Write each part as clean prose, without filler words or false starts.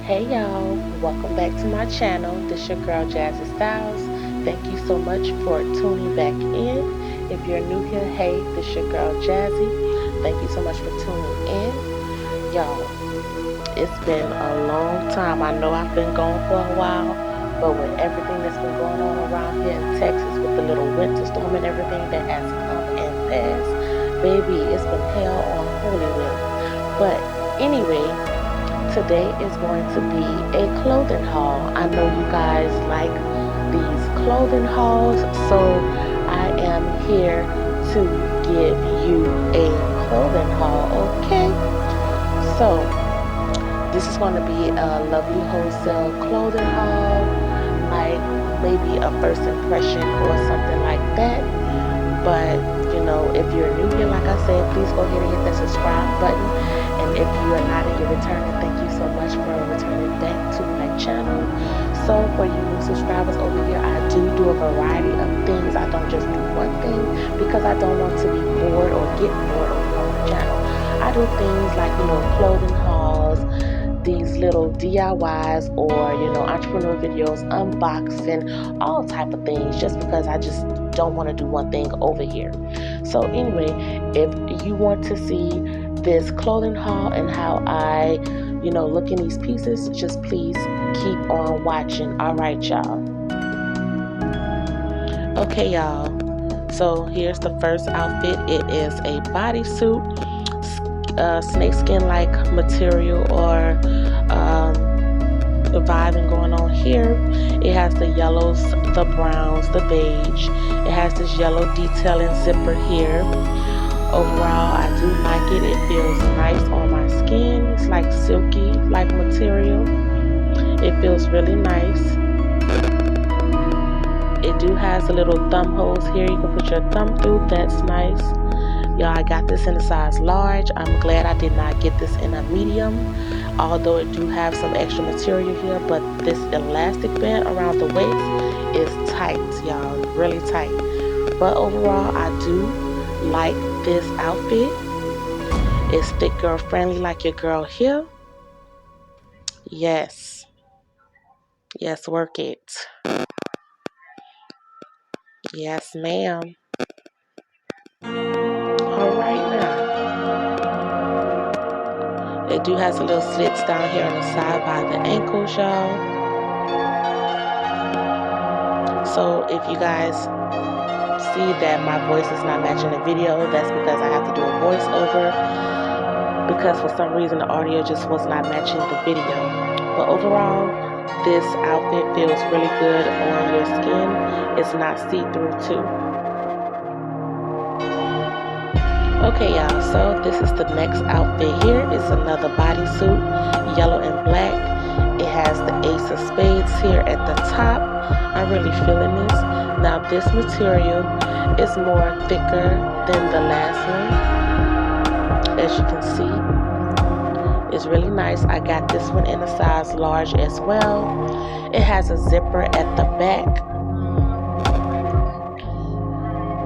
Hey y'all, welcome back to my channel. This your girl Jazzy Styles. Thank you so much for tuning back in. If you're new here, hey, this your girl Jazzy. Thank you so much for tuning in. Y'all, it's been a long time. I know I've been gone for a while, but with everything that's been going on around here in Texas with the little winter storm and everything that has come and passed, baby, it's been hell on Holy Wheel. But anyway, today is going to be a clothing haul. I know you guys like these clothing hauls, so I am here to give you a clothing haul, okay? So, this is going to be a lovely wholesale clothing haul, like maybe a first impression or something like that. But, you know, if you're new here, like I said, please go ahead and hit that subscribe button. And if you are not and you're returning, thank you so much for returning back to my channel. So for you new subscribers over here, I do a variety of things. I don't just do one thing because I don't want to be bored or get bored over on my channel. I do things like, you know, clothing hauls, these little DIYs, or, you know, entrepreneur videos, unboxing, all type of things, just because I just don't want to do one thing over here. So anyway, if you want to see this clothing haul and how I, you know, look in these pieces, just please keep on watching. All right, y'all. Okay, y'all. So here's the first outfit. It is a bodysuit, snakeskin-like material, or vibing going on here. It has the yellows, the browns, the beige. It has this yellow detailing zipper here. Overall, I do like it. It feels nice on my skin. It's like silky like material. It feels really nice. It do has a little thumb holes here. You can put your thumb through. That's nice. Y'all, I got this in a size large. I'm glad I did not get this in a medium, although it do have some extra material here. But this elastic band around the waist is tight, y'all, really tight. But overall, I do like this outfit. It's thick girl friendly, like your girl here. Yes, work it. Yes, ma'am. All right now. It do has a little slits down here on the side by the ankles, y'all. So if you guys see that my voice is not matching the video, that's because I have to do a voiceover, because for some reason the audio just was not matching the video. But overall, this outfit feels really good on your skin. It's not see-through too. Okay, y'all, so this is the next outfit here. It's another bodysuit, yellow and black. It has the ace of spades here at the top. I'm really feeling this. Now this material is more thicker than the last one. As you can see, it's really nice. I got this one in a size large as well. It has a zipper at the back.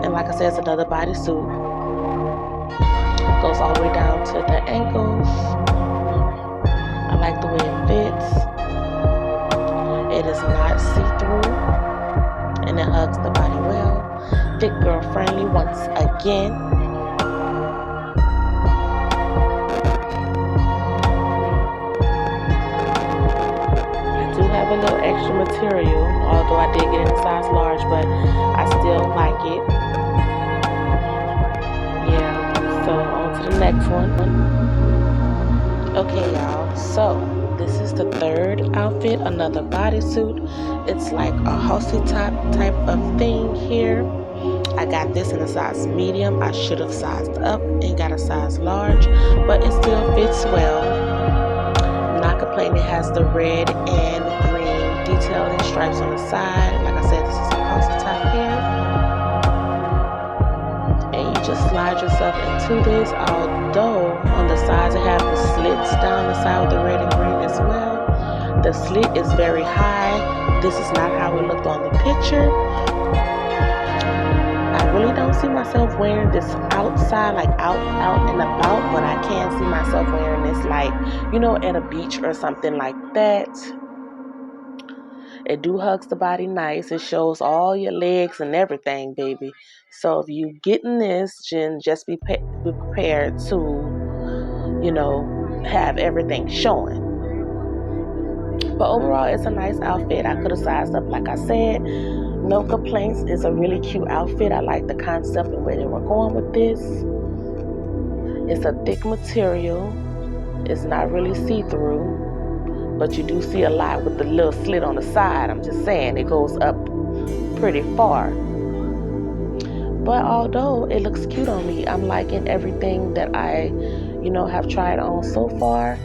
And like I said, it's another bodysuit. Goes all the way down to the ankles. I like the way it fits. It is not see-through, and it hugs the body well. Thick girl friendly once again. I do have a little extra material, although I did get in a size large, but I still like it. Yeah, so on to the next one. Okay, y'all, so this is the third outfit, another bodysuit. It's like a horsey top type of thing here. I got this in a size medium. I should have sized up and got a size large, but it still fits well. Not complaining. It has the red and green detailing stripes on the side. Like I said, this is a horsey top here. And you just slide yourself into this, although on the sides it have the slits down the side with the red and green as well. The slit is very high. This is not how it looked on the picture. I really don't see myself wearing this outside, like out and about, but I can see myself wearing this, like, you know, at a beach or something like that. It do hugs the body nice. It shows all your legs and everything, baby. So if you getting this, just be prepared to, you know, have everything showing. But overall, it's a nice outfit. I could have sized up, like I said. No complaints. It's a really cute outfit. I like the concept and where they were going with this. It's a thick material. It's not really see-through, but you do see a lot with the little slit on the side. I'm just saying, it goes up pretty far. But although it looks cute on me, I'm liking everything that I, you know, have tried on so far.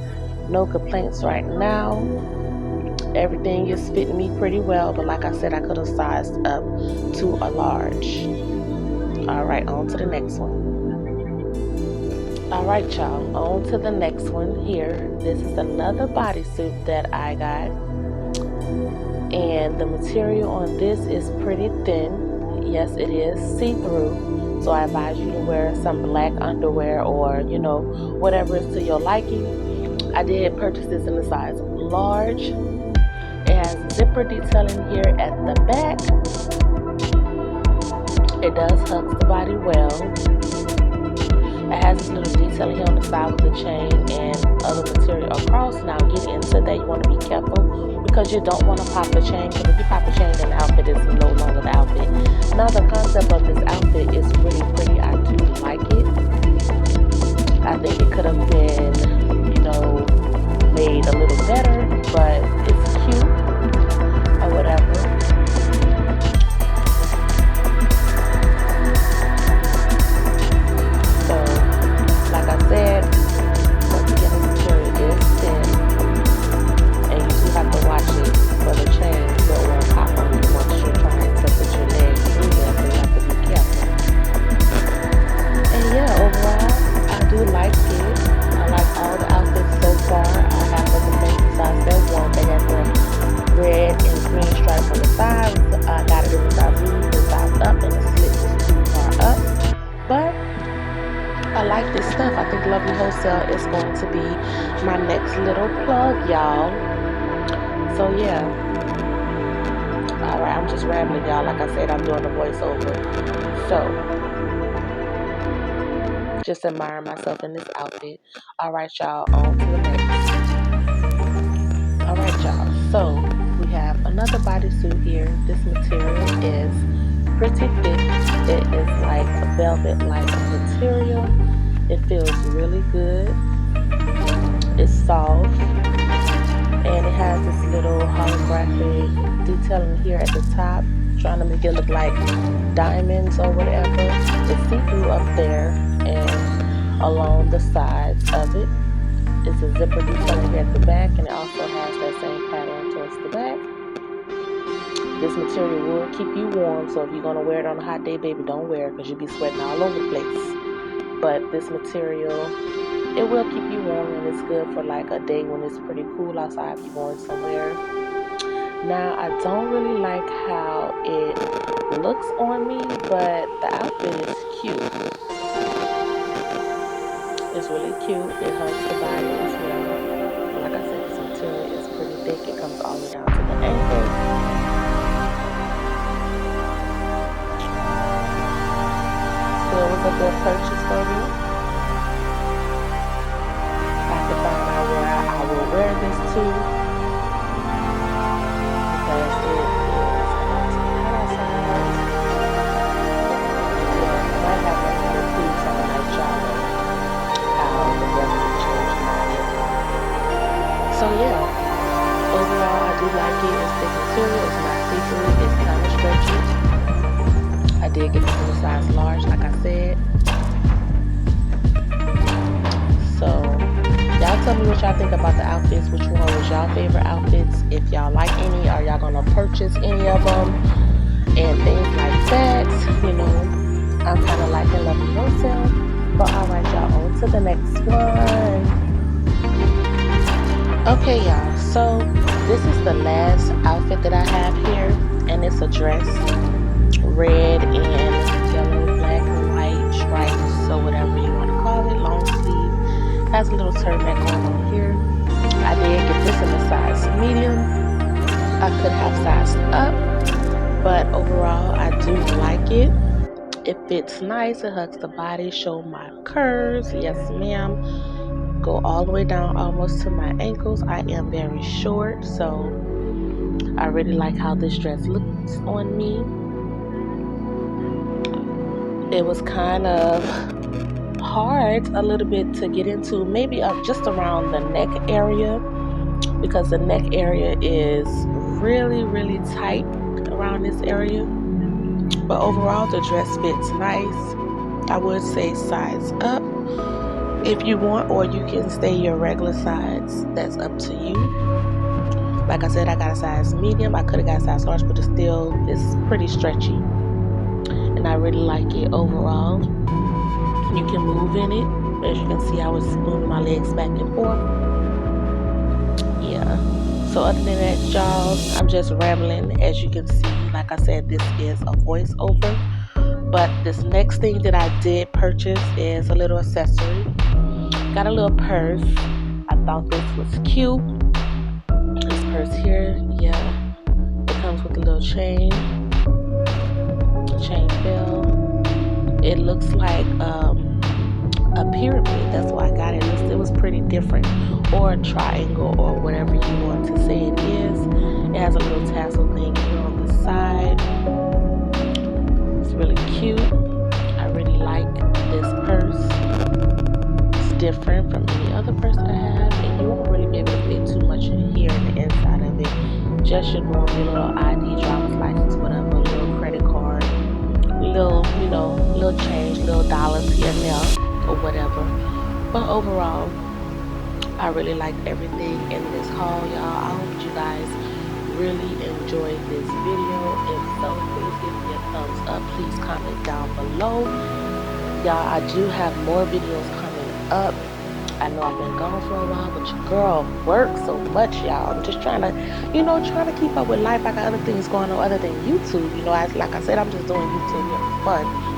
No complaints right now. Everything is fitting me pretty well, but like I said, I could have sized up to a large. All right, on to the next one. All right, y'all, on to the next one here. This is another bodysuit that I got, and the material on this is pretty thin. Yes, it is see-through, so I advise you to wear some black underwear or, you know, whatever is to your liking. I did purchase this in the size large. It has zipper detailing here at the back. It does hug the body well. It has this little detailing here on the side with the chain and other material across. Now getting into that, you want to be careful because you don't want to pop the chain, because if you pop the chain, then the outfit is no longer the outfit. Now the concept of this outfit is really pretty. I do like it. I think it could have been, you know, made a little better, but it's cute or whatever. So, like I said, once again, the material is thin, and you do have to watch it for the chain so it won't pop on you once you're trying to put your leg through there, so you have to be careful. And yeah, overall, I do like it. I like all the outfits so far. I have the things besides that one. They got the red and green stripe on the side. I got it in the size medium, the size up, and the slit is too far up. But I like this stuff. I think Lovely Wholesale is going to be my next little plug, y'all. So yeah. Alright, I'm just rambling, y'all. Like I said, I'm doing the voiceover. So just admiring myself in this outfit. Alright, y'all, on to the next. Alright, y'all, so we have another bodysuit here. This material is pretty thick. It is like a velvet-like material. It feels really good. It's soft, and it has this little holographic detailing here at the top, trying to make it look like diamonds or whatever. It's see-through up there and along the sides of it. It's a zipper detailing here at the back, and it also has that same pattern towards the back. This material will keep you warm, so if you're going to wear it on a hot day, baby, don't wear it because you'll be sweating all over the place. But this material, it will keep you warm, and it's good for like a day when it's pretty cool outside if you're going somewhere. Now, I don't really like how it looks on me, but the outfit is cute. It's really cute. It hugs the body as well. But like I said, this material is pretty thick. It comes all the way down to the ankle. So it was a good purchase for me. I have to find out where I will wear this to, because it is hot outside. Yeah, I might have one of the piece on that y'all. So yeah, overall I do like it. It's thick material, it's not see-through, it's kind of stretchy. I did get this in the size large, like I said. So y'all tell me what y'all think about the outfits. Which one was y'all favorite outfits? If y'all like any, are y'all gonna purchase any of them and things like that? You know, I'm kind of liking Lovely Wholesale. But alright, y'all, on to the next one. Okay, y'all, so this is the last outfit that I have here, and it's a dress, red and yellow or whatever you want to call it. Long sleeve. Has a little turtleneck on here. I did get this in a size medium. I could have sized up, but overall I do like it. It fits nice. It hugs the body, show my curves. Yes, ma'am. Go all the way down almost to my ankles. I am very short, so I really like how this dress looks on me. It was kind of hard a little bit to get into, maybe just around the neck area, because the neck area is really, really tight around this area. But overall, the dress fits nice. I would say size up if you want, or you can stay your regular size. That's up to you. Like I said, I got a size medium. I could have got a size large, but it's pretty stretchy. And I really like it overall. You can move in it. As you can see, I was moving my legs back and forth. Yeah. So other than that, y'all, I'm just rambling. As you can see, like I said, this is a voiceover. But this next thing that I did purchase is a little accessory. Got a little purse. I thought this was cute. This purse here, yeah. It comes with a little chain bell. It looks like a pyramid. That's why I got it. It was pretty different. Or a triangle, or whatever you want to say it is. It has a little tassel thing here on the side. It's really cute. I really like this purse. It's different from any other purse that I have, and you won't really be able to fit too much in here in the inside of it. Just your normal little ID, driver's license, whatever, little credit card, little change, little dollars here and there, or whatever. But overall, I really liked everything in this haul, y'all. I hope you guys really enjoyed this video. If so, please give me a thumbs up. Please comment down below. Y'all, I do have more videos coming up. I know I've been gone for a while, but your girl works so much, y'all. I'm just trying to keep up with life. I got other things going on other than YouTube. Like I said, I'm just doing YouTube here for fun.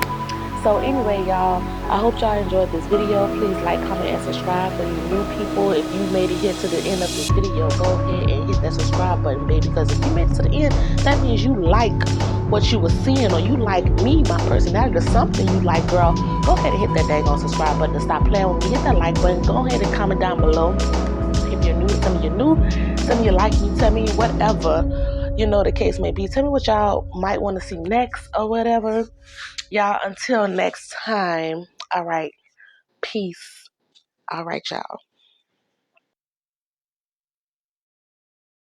So anyway, y'all, I hope y'all enjoyed this video. Please like, comment, and subscribe for you new people. If you made it here to the end of this video, go ahead and hit that subscribe button, baby. Because if you made it to the end, that means you like what you were seeing, or you like me, my personality, or something you like, girl. Go ahead and hit that dang on subscribe button to stop playing with me. Hit that like button. Go ahead and comment down below. If you're new, tell me you're new. Tell me you like me. Tell me whatever, the case may be. Tell me what y'all might want to see next or whatever. Y'all, until next time, all right, peace. All right, y'all.